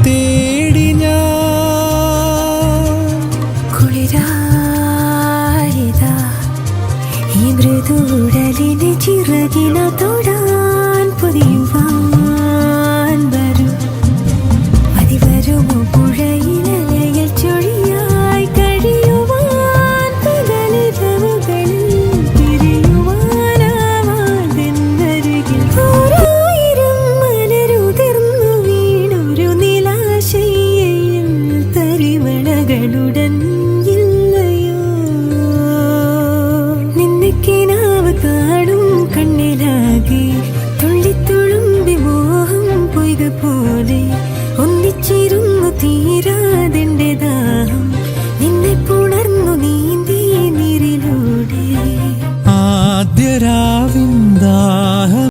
തേടി ഞാൻ കുളിരായതാ ഈ മൃദുടലിന് ചിറകിന തൊടാൻ പൊതിയുവാൻ വരും അതിവരുമോ പുഴയിലലയിൽ ചൊഴിയായി കഴിയുവാൻ പകലിരവുകളിൽ പിരിയുവാനാവാതെന്നരികിൽ ഓരായിരം മലരുതിർന്നു വീണൊരു നിലാശയിൽ തരിമണകളുടൻ ഇല്ലയോ നിന്നെ കിനാവ് കാണും കണ്ണിലാകെ തുള്ളിത്തുളുമ്പി മോഹം പൊയ്ക പോലെ ഒന്നിച്ചിരുന്നു തീരാ